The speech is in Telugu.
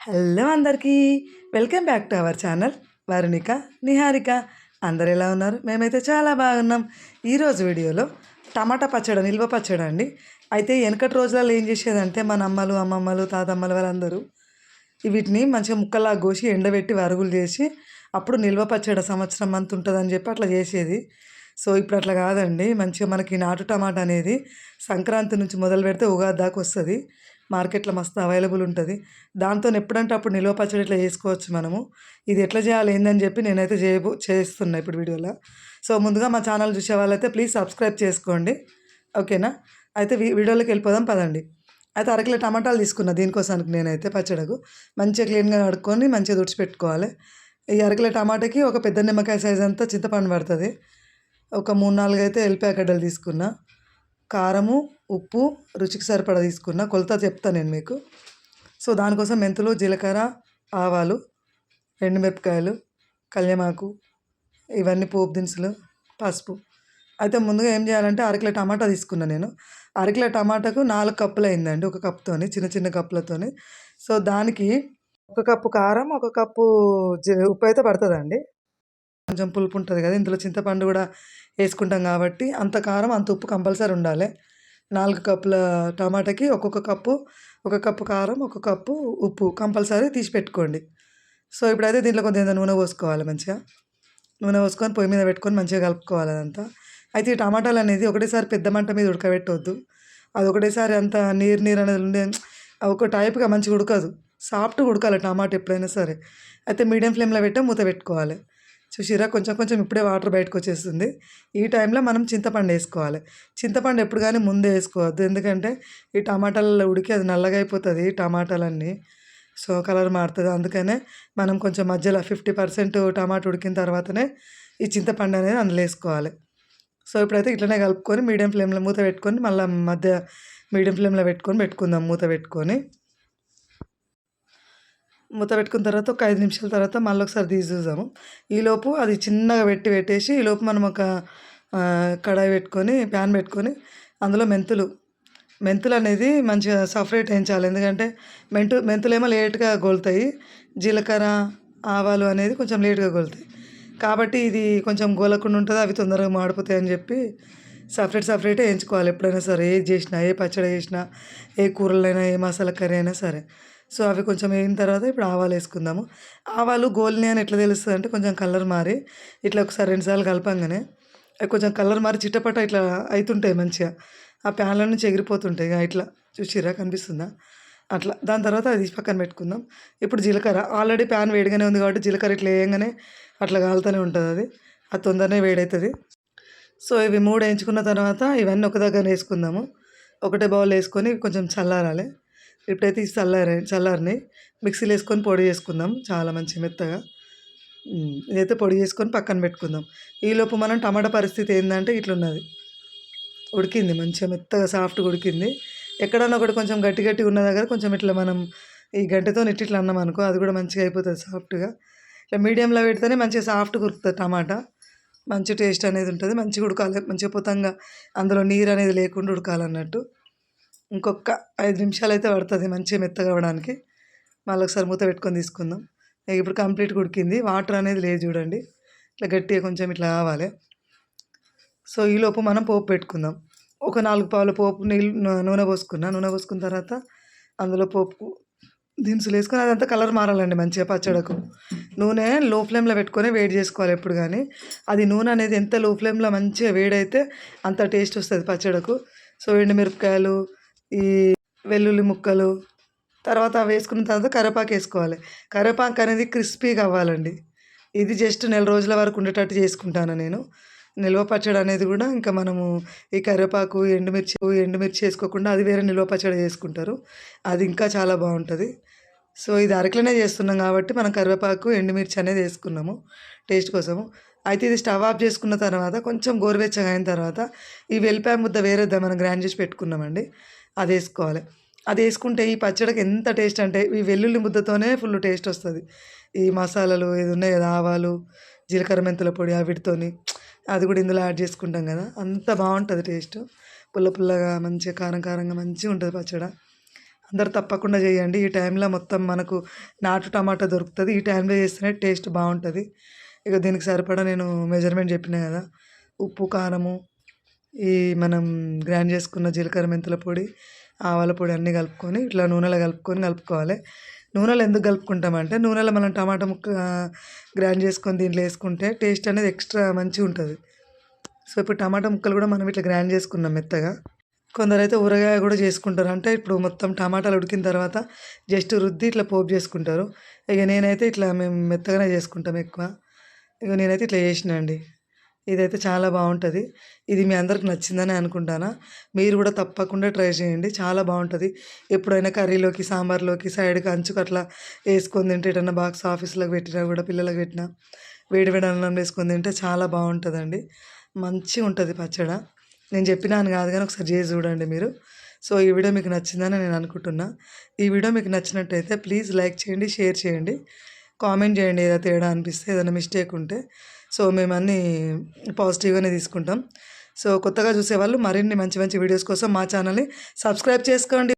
హలో అందరికీ welcome back to our channel Varunika Niharika. అందరు ఎలా ఉన్నారు? మేమైతే చాలా బాగున్నాం. ఈరోజు వీడియోలో టమాటా పచ్చడి, నిల్వ పచ్చడి అండి. అయితే వెనకటి రోజులలో ఏం చేసేదంటే మన అమ్మలు, అమ్మమ్మలు, తాతమ్మలు వాళ్ళందరూ వీటిని మంచిగా ముక్కలాగా కోసి ఎండబెట్టి వరుగులు చేసి అప్పుడు నిల్వ పచ్చడి సంవత్సరం అంత ఉంటుందని చెప్పి అట్లా చేసేది. సో ఇప్పుడు అట్లా కాదండి. మంచిగా మనకి నాటు టమాటా అనేది సంక్రాంతి నుంచి మొదలు పెడితే ఉగాది దాకా వస్తుంది. మార్కెట్లో మస్తు అవైలబుల్ ఉంటుంది. దాంతో ఎప్పుడంటే అప్పుడు నిల్వ పచ్చడి ఇట్లా చేసుకోవచ్చు మనము. ఇది ఎట్లా చేయాలి ఏందని చెప్పి నేనైతే చేస్తున్నా ఇప్పుడు వీడియోలో. సో ముందుగా మా ఛానల్ చూసే వాళ్ళైతే ప్లీజ్ సబ్స్క్రైబ్ చేసుకోండి, ఓకేనా? అయితే వీడియోలోకి వెళ్ళిపోదాం పదండి. అయితే అరకిలో టమాటాలు తీసుకున్నా దీనికోసానికి నేనైతే పచ్చడకు. మంచిగా క్లీన్గా కడుక్కొని మంచిగా తుడిచిపెట్టుకోవాలి. ఈ అరకిలో టమాటాకి ఒక పెద్ద నిమ్మకాయ సైజ్ అంతా చింతపండు పడుతుంది. ఒక 3-4 అయితే ఎల్లిపాయ గడ్డలు తీసుకున్నా. కారము, ఉప్పు రుచికి సరిపడా తీసుకున్నా. కొలత చెప్తా నేను మీకు. సో దానికోసం మెంతులు, జీలకర్ర, ఆవాలు, ఎండుమిరపకాయలు, కల్యమాకు, ఇవన్నీ పోపు దినుసులు, పసుపు. అయితే ముందుగా ఏం చేయాలంటే అరకిలో టమాటా తీసుకున్నా నేను. అరకిలో టమాటాకు 4 కప్పులు అయిందండి, ఒక కప్పుతోని, చిన్న చిన్న కప్పులతోని. సో దానికి 1 కప్పు కారం, 1 కప్పు ఉప్పు అయితే పడుతుందండి. కొంచెం పులుపు ఉంటుంది కదా, ఇందులో చింతపండు కూడా వేసుకుంటాం కాబట్టి అంత కారం అంత ఉప్పు కంపల్సరీ ఉండాలి. 4 కప్పుల టమాటాకి ఒక్కొక్క కప్పు, 1 కప్పు కారం, 1 కప్పు ఉప్పు కంపల్సరీ తీసి పెట్టుకోండి. సో ఇప్పుడైతే దీంట్లో కొంచెం నూనె పోసుకోవాలి. మంచిగా నూనె పోసుకొని పొయ్యి మీద పెట్టుకొని మంచిగా కలుపుకోవాలి అదంతా. అయితే ఈ టమాటాలు అనేది ఒకటేసారి పెద్ద మంట మీద ఉడకబెట్టవద్దు. అది ఒకటేసారి అంత నీరు నీరు అనేది ఉండే ఒక టైప్గా మంచిగా ఉడకదు. సాఫ్ట్గా ఉడకాలి టమాటా ఎప్పుడైనా సరే. అయితే మీడియం ఫ్లేమ్లో పెట్టి మూత పెట్టుకోవాలి. చూసిరా కొంచెం కొంచెం ఇప్పుడే వాటర్ బయటకు వచ్చేస్తుంది. ఈ టైంలో మనం చింతపండు వేసుకోవాలి. చింతపండు ఎప్పుడు కానీ ముందే వేసుకోవద్దు, ఎందుకంటే ఈ టమాటాలలో ఉడికి అది నల్లగా అయిపోతుంది టమాటాలన్నీ. సో కలర్ మారుతుంది. అందుకనే మనం కొంచెం మధ్యలో 50% టమాటా ఉడికిన తర్వాతనే ఈ చింతపండు అనేది అందులో వేసుకోవాలి. సో ఇప్పుడైతే ఇట్లనే కలుపుకొని మీడియం ఫ్లేమ్లో మూత పెట్టుకొని మళ్ళీ మధ్య మీడియం ఫ్లేమ్లో పెట్టుకుందాం. మూత పెట్టుకున్న తర్వాత ఒక 5 నిమిషాల తర్వాత మళ్ళీ ఒకసారి తీసి చూద్దాము. ఈలోపు అది చిన్నగా పెట్టేసి ఈలోపు మనం ఒక కడాయి పెట్టుకొని ప్యాన్ పెట్టుకొని అందులో మెంతులు అనేది మంచిగా సపరేట్ వేయించాలి. ఎందుకంటే మెంతులేమో లేట్గా గోలుతాయి, జీలకర్ర, ఆవాలు అనేది కొంచెం లేట్గా గోలుతాయి. కాబట్టి ఇది కొంచెం గోలకుండా ఉంటుంది, అవి తొందరగా మాడిపోతాయి అని చెప్పి సపరేట్ వేయించుకోవాలి. ఎప్పుడైనా సరే ఏది చేసినా, ఏ పచ్చడి చేసినా, ఏ కూరలైనా, ఏ మసాలా కర్రీ అయినా సరే. సో అవి కొంచెం వేగిన తర్వాత ఇప్పుడు ఆవాలు వేసుకుందాము. ఆవాలు గోల్ని అని ఎట్లా తెలుస్తుంది అంటే కొంచెం కలర్ మారి ఇట్లా ఒకసారి 2 సార్లు కలపంగానే అవి కొంచెం కలర్ మారి చిట్టపట ఇట్లా అవుతుంటాయి, మంచిగా ఆ ప్యాన్ల నుంచి ఎగిరిపోతుంటాయి ఇట్లా. చూసిరా కనిపిస్తుందా? అట్లా. దాని తర్వాత అది పక్కన పెట్టుకుందాం. ఇప్పుడు జీలకర్ర ఆల్రెడీ ప్యాన్ వేడిగానే ఉంది కాబట్టి జీలకర్ర ఇట్లా వేయంగానే అట్లా కాలుతూనే ఉంటుంది. అది తొందరనే వేడవుతుంది. సో ఇవి 3 వేయించుకున్న తర్వాత ఇవన్నీ ఒక దగ్గర వేసుకుందాము. ఒకటే బౌల్ వేసుకొని కొంచెం చల్లారాలి. ఇప్పుడైతే ఈ చల్లారిని మిక్సీలో వేసుకొని పొడి చేసుకుందాం చాలా మంచి మెత్తగా. ఇదైతే పొడి చేసుకొని పక్కన పెట్టుకుందాం. ఈలోపు మనం టమాటా పరిస్థితి ఏంటంటే ఇట్లున్నది, ఉడికింది మంచిగా మెత్తగా సాఫ్ట్గా ఉడికింది. ఎక్కడన్నా ఒకటి కొంచెం గట్టి ఉన్న దగ్గర కొంచెం ఇట్లా మనం ఈ గంటెతో ఇట్లా అన్నాం అనుకో, అది కూడా మంచిగా అయిపోతుంది సాఫ్ట్గా. ఇట్లా మీడియంలో పెడితేనే మంచిగా సాఫ్ట్గా ఉడుకుతుంది టమాటా. మంచి టేస్ట్ అనేది ఉంటుంది. మంచిగా ఉడకాలి, మంచిగా పొతంగా అందులో నీరు అనేది లేకుండా ఉడకాలన్నట్టు. ఇంకొక 5 నిమిషాలు అయితే పడుతుంది మంచిగా మెత్తగా అవ్వడానికి. మళ్ళీ ఒకసారి మూత పెట్టుకొని తీసుకుందాం. ఇప్పుడు కంప్లీట్గా ఉడికింది, వాటర్ అనేది లేదు చూడండి, ఇట్లా గట్టిగా కొంచెం ఇట్లా కావాలి. సో ఈలోపు మనం పోపు పెట్టుకుందాం. ఒక 4 పావుల పోపు నూనె పోసుకున్న తర్వాత అందులో పోపు దినుసులు వేసుకొని అదంతా కలర్ మారాలండి మంచిగా పచ్చడకు. నూనె లో ఫ్లేమ్లో పెట్టుకొని వేడి చేసుకోవాలి ఎప్పుడు కానీ. అది నూనె అనేది ఎంత లో ఫ్లేమ్లో మంచిగా వేడైతే అంత టేస్ట్ వస్తుంది పచ్చడకు. సో ఎండుమిరపకాయలు, ఈ వెల్లుల్లి ముక్కలు, తర్వాత అవి వేసుకున్న తర్వాత కరివేపాకు వేసుకోవాలి. కరివేపాకు అనేది క్రిస్పీగా అవ్వాలండి. ఇది జస్ట్ నెల రోజుల వరకు ఉండేటట్టు చేసుకుంటాను నేను. నిల్వ పచ్చడి అనేది కూడా ఇంకా మనము ఈ కరివేపాకు, ఎండుమిర్చి వేసుకోకుండా అది వేరే నిల్వ పచ్చడి చేసుకుంటారు, అది ఇంకా చాలా బాగుంటుంది. సో ఇది అరకిలోనే చేస్తున్నాం కాబట్టి మనం కరివేపాకు, ఎండుమిర్చి అనేది వేసుకున్నాము టేస్ట్ కోసము. అయితే ఇది స్టవ్ ఆఫ్ చేసుకున్న తర్వాత కొంచెం గోరువెచ్చగా అయిన తర్వాత ఈ వెల్లిపాయ ముద్ద వేరేద్దాం మనం గ్రైండ్ చేసి పెట్టుకున్నామండి, అది వేసుకోవాలి. అది వేసుకుంటే ఈ పచ్చడికి ఎంత టేస్ట్ అంటే ఈ వెల్లుల్లి ముద్దతోనే ఫుల్ టేస్ట్ వస్తుంది. ఈ మసాలాలు ఇది ఉన్నాయి కదా, ఆవాలు, జీలకర్ర, మెంతుల పొడి వీటితోని అది కూడా ఇందులో యాడ్ చేసుకుంటాం కదా, అంత బాగుంటుంది టేస్ట్. పుల్లగా మంచిగా కారంగా మంచిగా ఉంటుంది పచ్చడి. అందరూ తప్పకుండా చేయండి. ఈ టైంలో మొత్తం మనకు నాటు టమాటా దొరుకుతది. ఈ టైంలో చేస్తేనే టేస్ట్ బావుంటది. ఇక దీనికి సరిపడా నేను మెజర్‌మెంట్ చెప్పినా కదా! ఉప్పు, కారము, ఈ మనం గ్రైండ్ చేసుకున్న జీలకర్ర, మెంతుల పొడి, ఆవాల పొడి అన్నీ కలుపుకొని ఇట్లా నూనెలో కలుపుకోవాలి. నూనెలో ఎందుకు కలుపుకుంటామంటే నూనెలో మనం టమాటా ముక్క గ్రైండ్ చేసుకొని దీంట్లో వేసుకుంటే టేస్ట్ అనేది ఎక్స్ట్రా మంచిగుంటది. సో, ఇప్పుడు టమాటా ముక్కలు కూడా మనం ఇట్లా గ్రైండ్ చేసుకున్నాం మెత్తగా. కొందరైతే ఊరగాయ కూడా చేసుకుంటారు. అంటే ఇప్పుడు మొత్తం టమాటాలు ఉడికిన తర్వాత జస్ట్ రుద్ది ఇట్లా పోపు చేసుకుంటారు. ఇక నేనైతే ఇట్లా మేము మెత్తగానే చేసుకుంటాం ఎక్కువ. ఇక నేనైతే ఇట్లా చేసినా అండి. ఇదైతే చాలా బావుంటది. ఇది మీ అందరికి నచ్చిందనే అనుకుంటానా. మీరు కూడా తప్పకుండా ట్రై చేయండి. చాలా బావుంటది. ఎప్పుడైనా కర్రీలోకి, సాంబార్‌లోకి సైడ్‌కి అంచుకు అట్లా ఏసుకొని తింటే ఎటన్నా బాక్స్ ఆఫీస్‌లోకి పెట్టినా కూడా పిల్లలకి పెట్టినా, వేడి వేడి అన్నంలో ఏసుకొని తింటే చాలా బావుంటదండి. మంచిగుంటది పచ్చడ. నేను చెప్పినా అని కాదు గానీ ఒకసారి చేసి చూడండి మీరు. సో, ఈ వీడియో మీకు నచ్చిందని నేను అనుకుంటున్నా. ఈ వీడియో మీకు నచ్చినట్టయితే ప్లీజ్ లైక్ చేయండి, షేర్ చేయండి. కామెంట్ చేయండి ఏదైనా తేడా అనిపిస్తే, ఏదైనా మిస్టేక్ ఉంటే. సో, మేమన్నీ పాజిటివ్‌గానే తీసుకుంటాం. సో, కొత్తగా చూసేవాళ్ళు మరిన్ని మంచి మంచి వీడియోస్ కోసం మా ఛానల్‌ని సబ్స్క్రైబ్ చేసుకోండి.